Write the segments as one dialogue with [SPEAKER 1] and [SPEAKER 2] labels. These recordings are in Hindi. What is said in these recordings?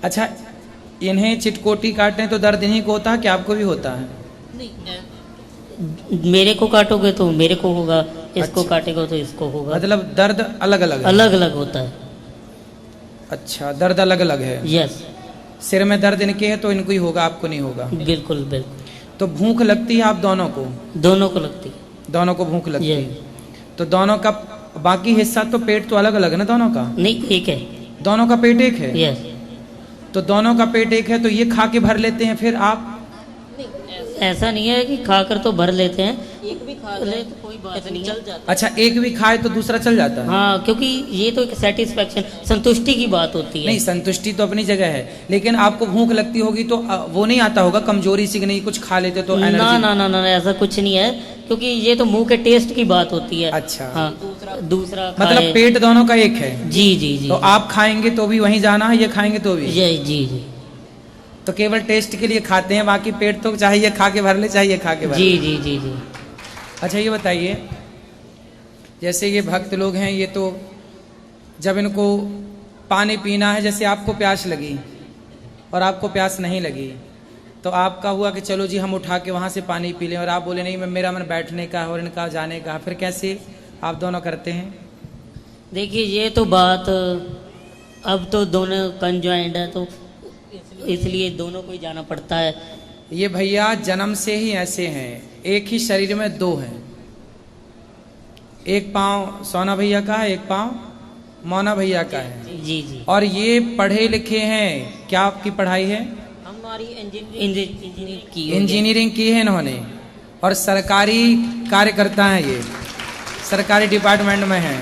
[SPEAKER 1] अच्छा, इन्हें चिटकोटी काटें तो दर्द इन्हीं को होता है कि आपको भी होता है?
[SPEAKER 2] नहीं, मेरे को काटोगे तो मेरे को होगा, इसको
[SPEAKER 1] अच्छा।
[SPEAKER 2] काटेगा तो इसको होगा।
[SPEAKER 1] मतलब दर्द अलग अलग है?
[SPEAKER 2] अलग अलग होता है।
[SPEAKER 1] अच्छा, दर्द अलग अलग है।
[SPEAKER 2] यस।
[SPEAKER 1] सिर में दर्द इनके है तो इनको ही होगा, आपको नहीं होगा?
[SPEAKER 2] बिल्कुल बिल्कुल।
[SPEAKER 1] तो भूख लगती है आप दोनों को?
[SPEAKER 2] दोनों को लगती है।
[SPEAKER 1] दोनों को भूख लगती
[SPEAKER 2] ये
[SPEAKER 1] है। तो दोनों का बाकी हिस्सा तो पेट तो अलग अलग है ना दोनों का?
[SPEAKER 2] नहीं, एक है।
[SPEAKER 1] दोनों का पेट एक है?
[SPEAKER 2] यस।
[SPEAKER 1] तो दोनों का पेट एक है तो ये खा के भर लेते हैं फिर आप?
[SPEAKER 2] ऐसा नहीं है कि खाकर तो भर लेते हैं, एक भी खा ले तो कोई बात नहीं, चल जाता।
[SPEAKER 1] अच्छा, एक भी खाए तो दूसरा चल जाता है?
[SPEAKER 2] हाँ, क्योंकि ये तो एक सेटिस्फेक्शन, संतुष्टि की बात होती है।
[SPEAKER 1] नहीं, संतुष्टि तो अपनी जगह है, लेकिन आपको भूख लगती होगी तो वो नहीं आता होगा कमजोरी सी कि नहीं कुछ खा लेते तो
[SPEAKER 2] ना
[SPEAKER 1] एनर्जी?
[SPEAKER 2] ना ना ना, ऐसा कुछ नहीं है, क्योंकि ये तो मुंह के टेस्ट की बात होती है।
[SPEAKER 1] अच्छा।
[SPEAKER 2] हाँ, दूसरा
[SPEAKER 1] मतलब पेट दोनों का एक है?
[SPEAKER 2] जी जी जी।
[SPEAKER 1] तो आप खाएंगे तो भी वहीं जाना है, ये खाएंगे तो भी?
[SPEAKER 2] जी जी जी।
[SPEAKER 1] तो केवल टेस्ट के लिए खाते हैं, बाकी पेट तो चाहिए खा के भर ले, चाहिए खा के भर ले।
[SPEAKER 2] जी जी जी जी।
[SPEAKER 1] अच्छा, ये बताइए, जैसे ये भक्त लोग हैं, ये तो जब इनको पानी पीना है, जैसे आपको प्यास लगी और आपको प्यास नहीं लगी, तो आपका हुआ कि चलो जी हम उठा के वहाँ से पानी पी लें, और आप बोले नहीं, मेरा मन बैठने का है और इनका जाने का, फिर कैसे आप दोनों करते हैं?
[SPEAKER 2] देखिए, ये तो बात अब तो दोनों कंजॉइंट है, तो इसलिए दोनों को ही जाना पड़ता है।
[SPEAKER 1] ये भैया जन्म से ही ऐसे हैं, एक ही शरीर में दो हैं। एक पाँव सोना भैया का है, एक पाँव मोना भैया का है।
[SPEAKER 2] जी जी।
[SPEAKER 1] और ये पढ़े लिखे हैं। क्या आपकी पढ़ाई है?
[SPEAKER 2] हमारी इंजीनियरिंग की है।
[SPEAKER 1] इंजीनियरिंग की है इन्होंने, और सरकारी कार्यकर्ता हैं, ये सरकारी डिपार्टमेंट में हैं।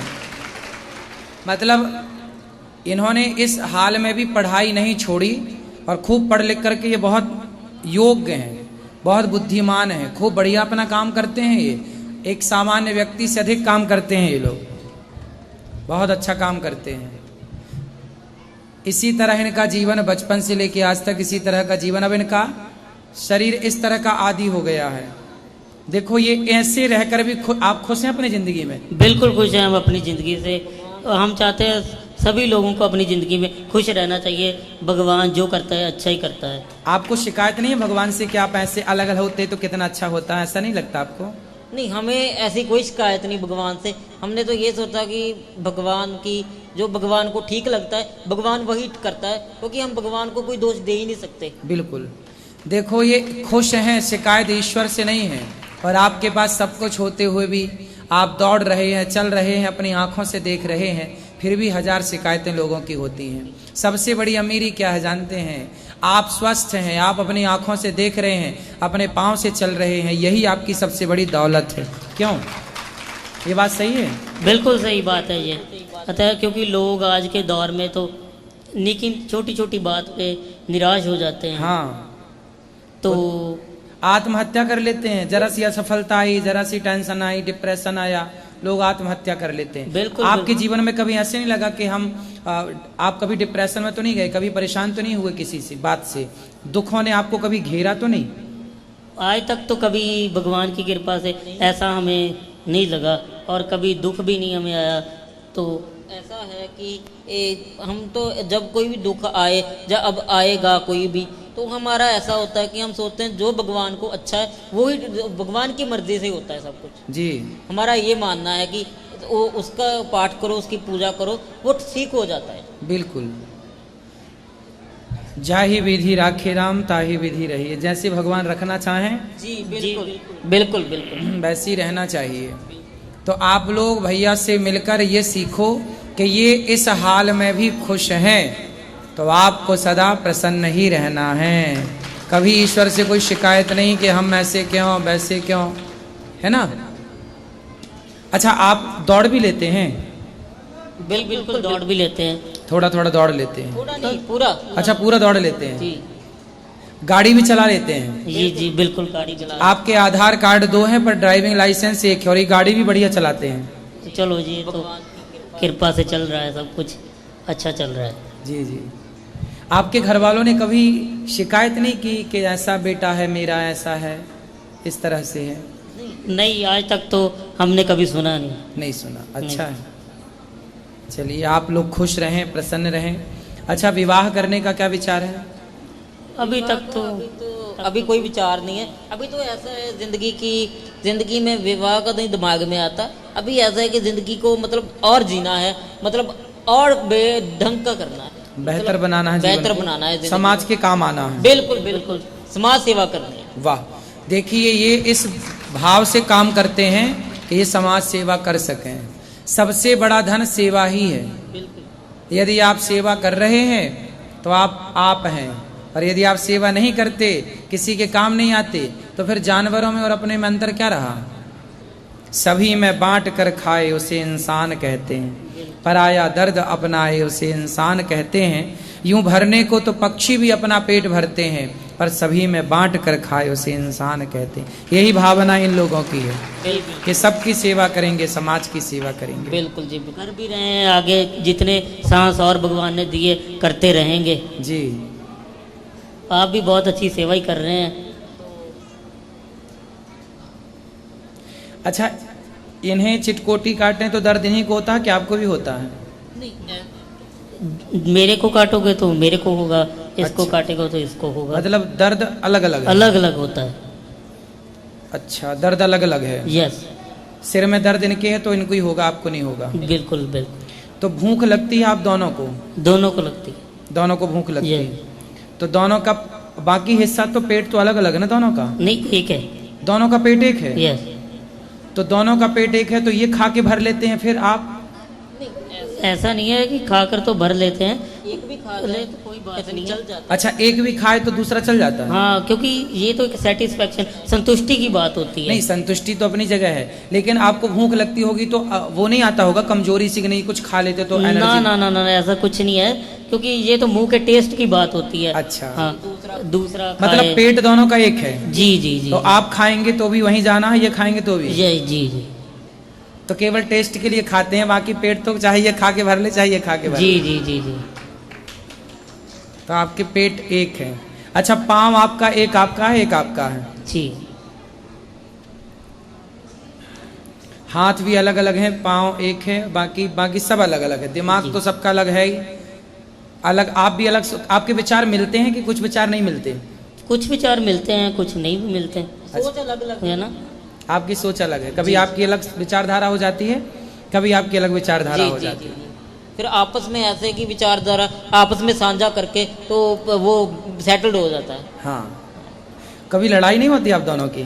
[SPEAKER 1] मतलब इन्होंने इस हाल में भी पढ़ाई नहीं छोड़ी, और खूब पढ़ लिख करके ये बहुत योग्य हैं, बहुत बुद्धिमान हैं, खूब बढ़िया अपना काम करते हैं। ये एक सामान्य व्यक्ति से अधिक काम करते हैं, ये लोग बहुत अच्छा काम करते हैं। इसी तरह इनका जीवन बचपन से लेके आज तक इसी तरह का जीवन, अब इनका शरीर इस तरह का आदी हो गया है। देखो, ये ऐसे रहकर भी आप खुश हैं अपनी जिंदगी में?
[SPEAKER 2] बिल्कुल खुश हैं हम अपनी ज़िंदगी से। हम चाहते हैं सभी लोगों को अपनी ज़िंदगी में खुश रहना चाहिए। भगवान जो करता है अच्छा ही करता है।
[SPEAKER 1] आपको शिकायत नहीं है भगवान से कि आप ऐसे अलग अलग होते तो कितना अच्छा होता है? ऐसा नहीं लगता आपको?
[SPEAKER 2] नहीं, हमें ऐसी कोई शिकायत नहीं भगवान से। हमने तो ये सोचा कि भगवान की जो भगवान को ठीक लगता है भगवान वही करता है, क्योंकि हम भगवान को कोई दोष दे ही नहीं सकते।
[SPEAKER 1] बिल्कुल। देखो, ये खुश हैं, शिकायत ईश्वर से नहीं है, और आपके पास सब कुछ होते हुए भी आप दौड़ रहे हैं, चल रहे हैं, अपनी आंखों से देख रहे हैं, फिर भी हजार शिकायतें लोगों की होती हैं। सबसे बड़ी अमीरी क्या है जानते हैं? आप स्वस्थ हैं, आप अपनी आंखों से देख रहे हैं, अपने पाँव से चल रहे हैं, यही आपकी सबसे बड़ी दौलत है। क्यों? ये बात सही है?
[SPEAKER 2] बिल्कुल सही बात है ये। अतः क्योंकि लोग आज के दौर में तो लेकिन छोटी छोटी बात पे निराश हो जाते हैं।
[SPEAKER 1] हाँ,
[SPEAKER 2] तो
[SPEAKER 1] आत्महत्या कर लेते हैं। जरा सी असफलता आई, जरा सी टेंशन आई, डिप्रेशन आया, लोग आत्महत्या कर लेते हैं।
[SPEAKER 2] बिल्कुल।
[SPEAKER 1] आपके जीवन में कभी ऐसे नहीं लगा कि आप कभी डिप्रेशन में तो नहीं गए, कभी परेशान तो नहीं हुए किसी से बात से? दुखों ने आपको कभी घेरा तो नहीं?
[SPEAKER 2] आज तक तो कभी भगवान की कृपा से ऐसा हमें नहीं लगा, और कभी दुख भी नहीं हमें आया। तो ऐसा है कि हम तो जब कोई भी दुख आए, जब अब आएगा कोई भी, तो हमारा ऐसा होता है कि हम सोचते हैं जो भगवान को अच्छा है वो ही, भगवान की मर्जी से होता है सब कुछ
[SPEAKER 1] जी।
[SPEAKER 2] हमारा ये मानना है कि वो उसका पाठ करो, उसकी पूजा करो, वो ठीक हो जाता है।
[SPEAKER 1] बिल्कुल। जाहि विधि राखे राम, ताहि विधि रहिए। जैसे भगवान रखना चाहें
[SPEAKER 2] जी बिल्कुल बिल्कुल बिल्कुल
[SPEAKER 1] वैसे ही रहना चाहिए। तो आप लोग भैया से मिलकर ये सीखो कि ये इस हाल में भी खुश हैं, तो आपको सदा प्रसन्न ही रहना है। कभी ईश्वर से कोई शिकायत नहीं कि हम ऐसे क्यों वैसे क्यों, है ना? अच्छा, आप दौड़ भी लेते हैं?
[SPEAKER 2] बिल्कुल दौड़ भी लेते हैं।
[SPEAKER 1] थोड़ा थोड़ा दौड़ लेते हैं?
[SPEAKER 2] थोड़ा नहीं, पूरा।
[SPEAKER 1] अच्छा, पूरा दौड़ लेते हैं।
[SPEAKER 2] जी
[SPEAKER 1] गाड़ी भी चला लेते हैं?
[SPEAKER 2] जी जी बिल्कुल, गाड़ी चला।
[SPEAKER 1] आपके आधार कार्ड 2 हैं पर ड्राइविंग लाइसेंस 1 है, और ये गाड़ी भी बढ़िया चलाते हैं।
[SPEAKER 2] चलो जी, तो कृपा से चल रहा है, सब कुछ अच्छा चल रहा है।
[SPEAKER 1] जी जी। आपके घर वालों ने कभी शिकायत नहीं की कि ऐसा बेटा है मेरा, ऐसा है, इस तरह से है?
[SPEAKER 2] नहीं, आज तक तो हमने कभी सुना नहीं।
[SPEAKER 1] नहीं सुना। अच्छा है। चलिए, आप लोग खुश रहें, प्रसन्न रहें। अच्छा, विवाह करने का क्या विचार है?
[SPEAKER 2] अभी तक तो अभी कोई विचार नहीं है। अभी तो ऐसा है जिंदगी में विवाह का नहीं दिमाग में आता। अभी ऐसा है कि जिंदगी को मतलब और जीना है, मतलब और बेढंग का करना है,
[SPEAKER 1] बेहतर बनाना है, जीवन
[SPEAKER 2] बेहतर
[SPEAKER 1] को,
[SPEAKER 2] बनाना है,
[SPEAKER 1] समाज के काम आना है।
[SPEAKER 2] बिल्कुल बिल्कुल, समाज सेवा करनी है।
[SPEAKER 1] वाह, देखिए ये इस भाव से काम करते हैं कि ये समाज सेवा कर सकें। सबसे बड़ा धन सेवा ही है।
[SPEAKER 2] बिल्कुल।
[SPEAKER 1] यदि आप सेवा कर रहे हैं तो आप हैं, और यदि आप सेवा नहीं करते, किसी के काम नहीं आते, तो फिर जानवरों में और अपने में अंतर क्या रहा? सभी में बांट कर खाए उसे इंसान कहते हैं, पराया दर्द अपनाए उसे इंसान कहते हैं। यूं भरने को तो पक्षी भी अपना पेट भरते हैं, पर सभी में बांट कर खाए उसे इंसान कहते हैं। यही भावना इन लोगों की है कि सबकी सेवा करेंगे, समाज की सेवा करेंगे।
[SPEAKER 2] बिल्कुल जी, कर भी रहे हैं। आगे जितने सांस और भगवान ने दिए करते रहेंगे
[SPEAKER 1] जी।
[SPEAKER 2] आप भी बहुत अच्छी सेवा ही कर रहे हैं।
[SPEAKER 1] अच्छा, इन्हें चिटकोटी काटें तो दर्द इन्हीं को होता है कि आपको भी होता है?
[SPEAKER 2] नहीं, मेरे को काटोगे तो मेरे को होगा, इसको
[SPEAKER 1] अच्छा।
[SPEAKER 2] काटेगा तो इसको होगा।
[SPEAKER 1] मतलब दर्द अलग अलग है?
[SPEAKER 2] अलग अलग होता है।
[SPEAKER 1] अच्छा, दर्द अलग अलग है।
[SPEAKER 2] यस।
[SPEAKER 1] सिर में दर्द इनके है तो इनको ही होगा, आपको नहीं होगा।
[SPEAKER 2] बिल्कुल बिल्कुल।
[SPEAKER 1] तो भूख लगती है आप दोनों को?
[SPEAKER 2] दोनों को लगती है।
[SPEAKER 1] दोनों को भूख लगती
[SPEAKER 2] ये
[SPEAKER 1] है। तो दोनों का बाकी हिस्सा तो पेट तो अलग अलग है ना दोनों का?
[SPEAKER 2] नहीं, एक है।
[SPEAKER 1] दोनों का पेट एक है?
[SPEAKER 2] यस।
[SPEAKER 1] तो दोनों का पेट एक है तो ये खा के भर लेते हैं, फिर आप?
[SPEAKER 2] ऐसा नहीं है कि खाकर तो भर लेते हैं, एक भी खा ले तो कोई बात नहीं, चल जाता है।
[SPEAKER 1] अच्छा, एक भी खाए तो दूसरा चल जाता है?
[SPEAKER 2] हाँ, क्योंकि ये तो एक सेटिस्फेक्शन, संतुष्टि की बात होती है।
[SPEAKER 1] नहीं, संतुष्टि तो अपनी जगह है, लेकिन आपको भूख लगती होगी तो वो नहीं आता होगा कमजोरी सी कि नहीं कुछ खा लेते तो
[SPEAKER 2] ना
[SPEAKER 1] एनर्जी?
[SPEAKER 2] ना ना ना, ऐसा कुछ नहीं है, क्योंकि ये तो मुंह के टेस्ट की बात होती है।
[SPEAKER 1] अच्छा।
[SPEAKER 2] हाँ, दूसरा
[SPEAKER 1] मतलब
[SPEAKER 2] खाए।
[SPEAKER 1] पेट दोनों का एक है?
[SPEAKER 2] जी जी जी।
[SPEAKER 1] तो आप खाएंगे तो भी वहीं जाना है, ये खाएंगे तो भी?
[SPEAKER 2] जी जी जी
[SPEAKER 1] तो केवल टेस्ट के लिए खाते हैं, बाकी पेट तो चाहिए खा के भर ले, चाहिए खा के भर ले।
[SPEAKER 2] जी जी जी जी।
[SPEAKER 1] तो आपके पेट एक है। अच्छा, पाँव आपका एक आपका है, एक आपका है?
[SPEAKER 2] जी।
[SPEAKER 1] हाथ भी अलग अलग है, पाँव एक है, बाकी सब अलग अलग है। दिमाग तो सबका अलग है ही, अलग। आप भी अलग। आपके विचार मिलते हैं कि कुछ विचार नहीं मिलते?
[SPEAKER 2] कुछ विचार मिलते हैं, कुछ नहीं भी मिलते हैं। सोच अलग अलग है ना।
[SPEAKER 1] आपकी सोच अलग है, कभी आपकी अलग विचारधारा हो जाती है, कभी आपकी अलग विचारधारा हो जाती है।
[SPEAKER 2] फिर आपस में ऐसे की विचारधारा आपस में साझा करके तो वो सेटल्ड हो जाता है।
[SPEAKER 1] हाँ। कभी लड़ाई नहीं होती आप दोनों की?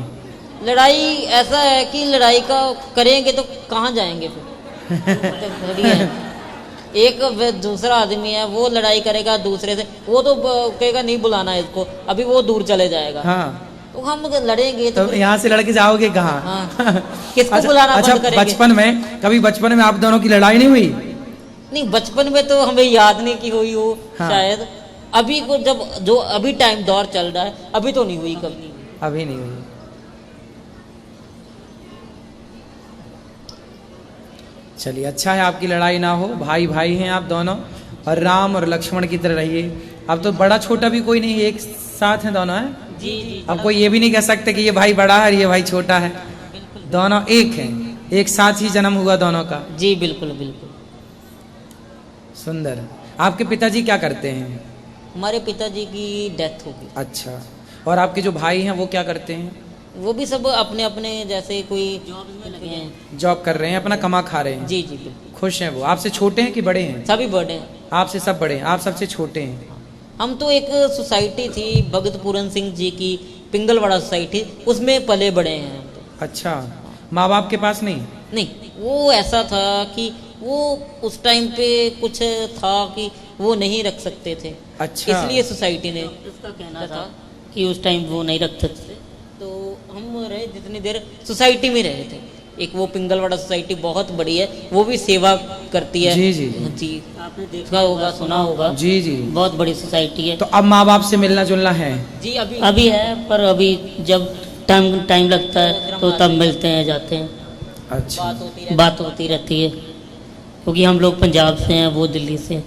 [SPEAKER 2] लड़ाई ऐसा है कि लड़ाई का करेंगे तो कहाँ जाएंगे फिर। थोड़ी है। एक दूसरा आदमी है, वो लड़ाई करेगा दूसरे से, वो तो कहेगा नहीं बुलाना इसको, अभी वो दूर चले जाएगा।
[SPEAKER 1] हाँ।
[SPEAKER 2] तो हम लड़ेंगे
[SPEAKER 1] तो यहाँ से लड़के जाओगे कहाँ?
[SPEAKER 2] हाँ। किसको बुलाना
[SPEAKER 1] अच्छा,
[SPEAKER 2] बंद करेंगे?
[SPEAKER 1] बचपन में आप दोनों की लड़ाई नहीं हुई?
[SPEAKER 2] नहीं, बचपन में तो हमें याद नहीं की हुई हो।
[SPEAKER 1] हाँ।
[SPEAKER 2] शायद अभी को जो अभी टाइम दौर चल रहा है, अभी तो नहीं हुई कभी।
[SPEAKER 1] अभी नहीं हुई। चलिए, अच्छा है आपकी लड़ाई ना हो, भाई भाई हैं आप दोनों, और राम और लक्ष्मण की तरह रहिए। अब तो बड़ा छोटा भी कोई नहीं, एक साथ हैं दोनों, हैं?
[SPEAKER 2] जी जी।
[SPEAKER 1] अब कोई ये भी नहीं कह सकते कि ये भाई बड़ा है और ये भाई छोटा है। दोनों एक हैं, एक साथ ही जन्म हुआ दोनों का।
[SPEAKER 2] जी बिल्कुल बिल्कुल।
[SPEAKER 1] सुंदर। आपके पिताजी क्या करते हैं?
[SPEAKER 2] हमारे पिताजी की डेथ हो गई।
[SPEAKER 1] अच्छा। और आपके जो भाई हैं वो क्या करते हैं?
[SPEAKER 2] वो भी सब अपने अपने जैसे कोई जॉब में लगे हैं।
[SPEAKER 1] जॉब कर रहे हैं, अपना कमा खा रहे हैं।
[SPEAKER 2] जी जी बिल्कुल।
[SPEAKER 1] खुश हैं वो? आपसे छोटे हैं कि बड़े हैं?
[SPEAKER 2] सभी बड़े हैं।
[SPEAKER 1] आपसे सब बड़े हैं, आप सबसे छोटे हैं।
[SPEAKER 2] हम तो एक सोसाइटी थी भगत पूरन सिंह जी की, पिंगलवाड़ा सोसाइटी, उसमें पले बड़े हैं हम तो।
[SPEAKER 1] अच्छा। माँ बाप के पास नहीं?
[SPEAKER 2] नहीं, वो ऐसा था कि वो उस टाइम पे कुछ था कि वो नहीं रख सकते थे।
[SPEAKER 1] अच्छा।
[SPEAKER 2] इसलिए सोसाइटी ने उसका कहना था कि उस टाइम वो नहीं रख सकते, तो हम रहे जितनी देर सोसाइटी में रहे थे। एक वो पिंगलवाड़ा सोसाइटी बहुत बड़ी है, वो भी सेवा करती है।
[SPEAKER 1] जी जी
[SPEAKER 2] जी, आपने देखा होगा, सुना होगा।
[SPEAKER 1] जी जी।
[SPEAKER 2] बहुत बड़ी सोसाइटी है।
[SPEAKER 1] तो अब माँ बाप से मिलना जुलना है?
[SPEAKER 2] जी अभी है, पर अभी जब टाइम लगता है तो तब मिलते हैं, जाते हैं।
[SPEAKER 1] अच्छा।
[SPEAKER 2] बात होती रहती है, क्योंकि हम लोग पंजाब से हैं, वो दिल्ली से।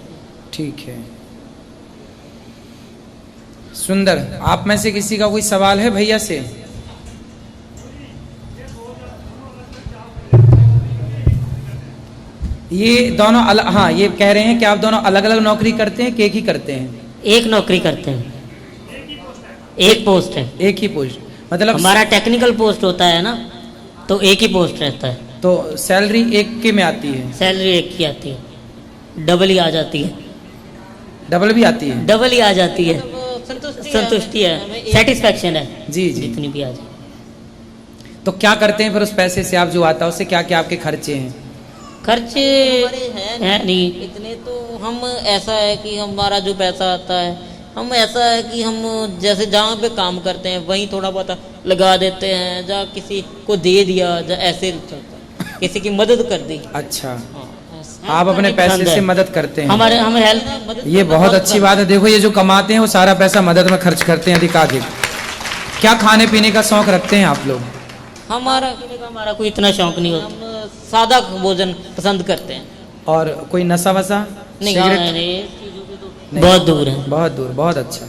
[SPEAKER 1] ठीक है, सुंदर। आप में से किसी का कोई सवाल है भैया से? ये दोनों अलग, हाँ ये कह रहे हैं कि आप दोनों अलग अलग नौकरी करते हैं कि एक ही करते हैं?
[SPEAKER 2] एक नौकरी करते हैं, एक पोस्ट है।
[SPEAKER 1] एक ही पोस्ट, मतलब
[SPEAKER 2] हमारा टेक्निकल पोस्ट होता है ना, तो एक ही पोस्ट रहता है।
[SPEAKER 1] तो सैलरी एक के में आती है?
[SPEAKER 2] सैलरी एक की आती है, डबल ही आ जाती है।
[SPEAKER 1] डबल भी आती है?
[SPEAKER 2] डबल ही आ जाती है, संतुष्टि है, सेटिस्फेक्शन है
[SPEAKER 1] जी जी।
[SPEAKER 2] जितनी भी आ जाए।
[SPEAKER 1] तो क्या करते हैं फिर उस पैसे से, आप जो आता है उससे क्या क्या आपके खर्चे हैं?
[SPEAKER 2] खर्चे हैं नहीं इतने, तो हम ऐसा है कि हमारा जो पैसा आता है, हम ऐसा है कि हम जैसे जहाँ पे काम करते हैं वहीं थोड़ा बहुत लगा देते हैं, या किसी को दे दिया, या ऐसे चलता है, किसी की मदद कर दी।
[SPEAKER 1] अच्छा, आप अपने पैसे से मदद करते हैं?
[SPEAKER 2] हमारे हम हेल्प,
[SPEAKER 1] ये बहुत अच्छी बात है। देखो ये जो कमाते हैं वो सारा पैसा मदद में खर्च करते हैं अधिकाधिक। क्या खाने पीने का शौक रखते हैं आप लोग?
[SPEAKER 2] हमारा कोई इतना शौक नहीं होता, हम सादा भोजन पसंद करते हैं।
[SPEAKER 1] और कोई नशा वशा,
[SPEAKER 2] नहीं,
[SPEAKER 1] सिगरेट?
[SPEAKER 2] नहीं, चीज़ों से तो बहुत दूर है,
[SPEAKER 1] बहुत दूर। बहुत अच्छा,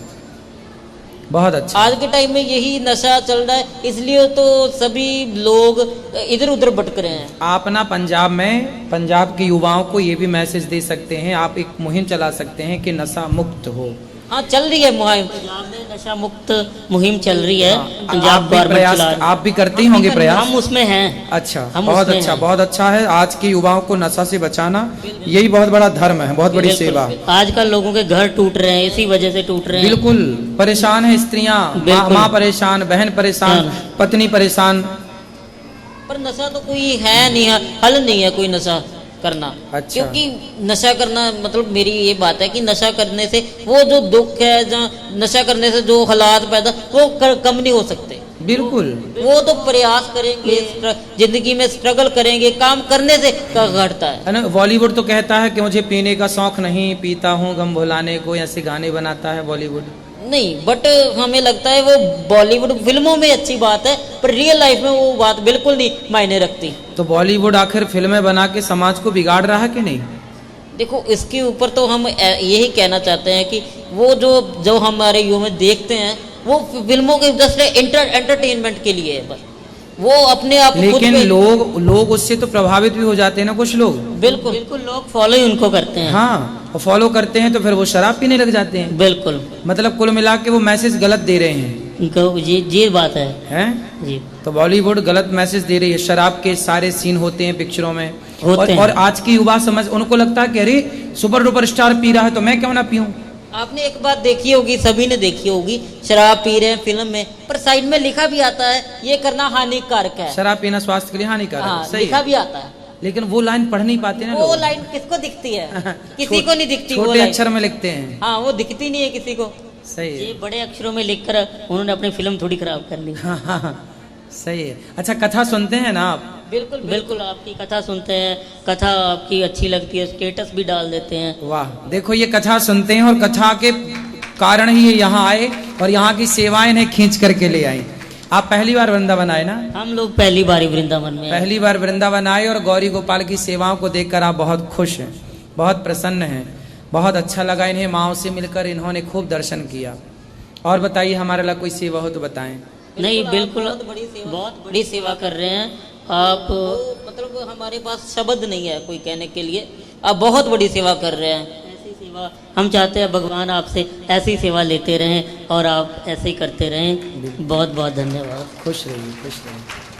[SPEAKER 1] बहुत अच्छा।
[SPEAKER 2] आज के टाइम में यही नशा चल रहा है, इसलिए तो सभी लोग इधर उधर भटक रहे हैं।
[SPEAKER 1] आप ना पंजाब में, पंजाब के युवाओं को ये भी मैसेज दे सकते हैं, आप एक मुहिम चला सकते हैं कि नशा मुक्त हो।
[SPEAKER 2] हाँ, चल रही है मुहिम, पंजाब में नशा मुक्त मुहिम चल रही है। पंजाब
[SPEAKER 1] आप भी
[SPEAKER 2] गवर्नमेंट
[SPEAKER 1] प्रयास,
[SPEAKER 2] चला रही है।
[SPEAKER 1] आप भी करते ही होंगे प्रयास?
[SPEAKER 2] हम उसमें हैं।
[SPEAKER 1] अच्छा,
[SPEAKER 2] हम
[SPEAKER 1] बहुत
[SPEAKER 2] उसमें
[SPEAKER 1] अच्छा,
[SPEAKER 2] हैं।
[SPEAKER 1] बहुत अच्छा है। आज के युवाओं को नशा से बचाना यही बहुत बड़ा धर्म है, बहुत बड़ी
[SPEAKER 2] बिल्कुल।
[SPEAKER 1] सेवा।
[SPEAKER 2] आजकल लोगों के घर टूट रहे हैं, इसी वजह से टूट रहे हैं।
[SPEAKER 1] बिल्कुल परेशान है स्त्रियां,
[SPEAKER 2] बिल्कुल।
[SPEAKER 1] माँ परेशान, बहन परेशान, पत्नी परेशान।
[SPEAKER 2] पर नशा तो कोई है नहीं, हल नहीं है कोई नशा करना।
[SPEAKER 1] अच्छा।
[SPEAKER 2] क्योंकि नशा करना मतलब, मेरी ये बात है कि नशा करने से वो जो दुख है, जहाँ नशा करने से जो हालात पैदा, वो कम नहीं हो सकते।
[SPEAKER 1] बिल्कुल।
[SPEAKER 2] वो तो प्रयास करेंगे, जिंदगी में स्ट्रगल करेंगे, काम करने से घटता है
[SPEAKER 1] ना। बॉलीवुड तो कहता है कि मुझे पीने का शौक नहीं, पीता हूँ गम भुलाने को, ऐसे गाने बनाता है बॉलीवुड।
[SPEAKER 2] नहीं, बट हमें लगता है वो बॉलीवुड फिल्मों में अच्छी बात है, पर रियल लाइफ में वो बात बिल्कुल नहीं मायने रखती।
[SPEAKER 1] तो बॉलीवुड आखिर फिल्में बना के समाज को बिगाड़ रहा है कि नहीं?
[SPEAKER 2] देखो, इसके ऊपर तो हम यही कहना चाहते हैं कि वो जो हमारे युवा में देखते हैं, वो फिल्मों के जस्ट एंटरटेनमेंट के लिए है बस, वो अपने आप
[SPEAKER 1] लेकिन लोग उससे तो प्रभावित भी हो जाते हैं ना, कुछ लोग।
[SPEAKER 2] बिल्कुल बिल्कुल, लोग फॉलो ही उनको करते हैं।
[SPEAKER 1] हाँ, और फॉलो करते हैं तो फिर वो शराब पीने लग जाते हैं।
[SPEAKER 2] बिल्कुल,
[SPEAKER 1] मतलब कुल मिला के वो मैसेज गलत दे रहे हैं।
[SPEAKER 2] ये बात है
[SPEAKER 1] हैं?
[SPEAKER 2] जी।
[SPEAKER 1] तो बॉलीवुड गलत मैसेज दे रही है, शराब के सारे सीन होते हैं पिक्चरों में,
[SPEAKER 2] होते हैं।
[SPEAKER 1] और आज की युवा समझ, उनको लगता है कि अरे सुपर डुपर स्टार पी रहा है तो मैं क्यों ना पीऊं।
[SPEAKER 2] आपने एक बात देखी होगी, सभी ने देखी होगी, शराब पी रहे हैं फिल्म में, पर साइड में लिखा भी आता है ये करना हानिकारक है।
[SPEAKER 1] शराब पीना स्वास्थ्य के लिए हानिकारक है, सही
[SPEAKER 2] लिखा
[SPEAKER 1] है।
[SPEAKER 2] भी आता है,
[SPEAKER 1] लेकिन वो लाइन पढ़ नहीं पाते ना
[SPEAKER 2] वो
[SPEAKER 1] लोग।
[SPEAKER 2] लाइन किसको दिखती है? किसी को नहीं दिखती वो
[SPEAKER 1] छोटे
[SPEAKER 2] लाइन।
[SPEAKER 1] अक्षर में लिखते हैं।
[SPEAKER 2] हाँ, वो दिखती नहीं है किसी को।
[SPEAKER 1] सही है।
[SPEAKER 2] ये बड़े अक्षरों में लिखकर उन्होंने अपनी फिल्म थोड़ी खराब कर ली।
[SPEAKER 1] हाँ, सही है। अच्छा, कथा सुनते हैं ना आप?
[SPEAKER 2] बिल्कुल बिल्कुल, आपकी कथा सुनते हैं, कथा आपकी अच्छी लगती है, स्टेटस भी डाल देते हैं।
[SPEAKER 1] वाह, देखो ये कथा सुनते हैं और कथा के कारण ही ये यहाँ आए और यहाँ की सेवाएं इन्हें खींच करके ले आई। आप पहली बार वृंदावन आए ना?
[SPEAKER 2] हम लोग पहली बार ही वृंदावन में आए।
[SPEAKER 1] पहली बार वृंदावन आए और गौरी गोपाल की सेवाओं को देखकर आप बहुत खुश हैं, बहुत प्रसन्न हैं, बहुत अच्छा लगा इन्हें माँओं से मिलकर, इन्होंने खूब दर्शन किया। और बताइए, हमारे लिए कोई सेवा हो तो बताएं।
[SPEAKER 2] नहीं, बिल्कुल बहुत बड़ी सेवा कर रहे हैं आप, मतलब हमारे पास शब्द नहीं है कोई कहने के लिए, आप बहुत बड़ी सेवा कर रहे हैं। ऐसी सेवा हम चाहते हैं भगवान आपसे ऐसी सेवा लेते रहें और आप ऐसे ही करते रहें। बहुत बहुत धन्यवाद।
[SPEAKER 1] खुश रहिए, खुश रहिए।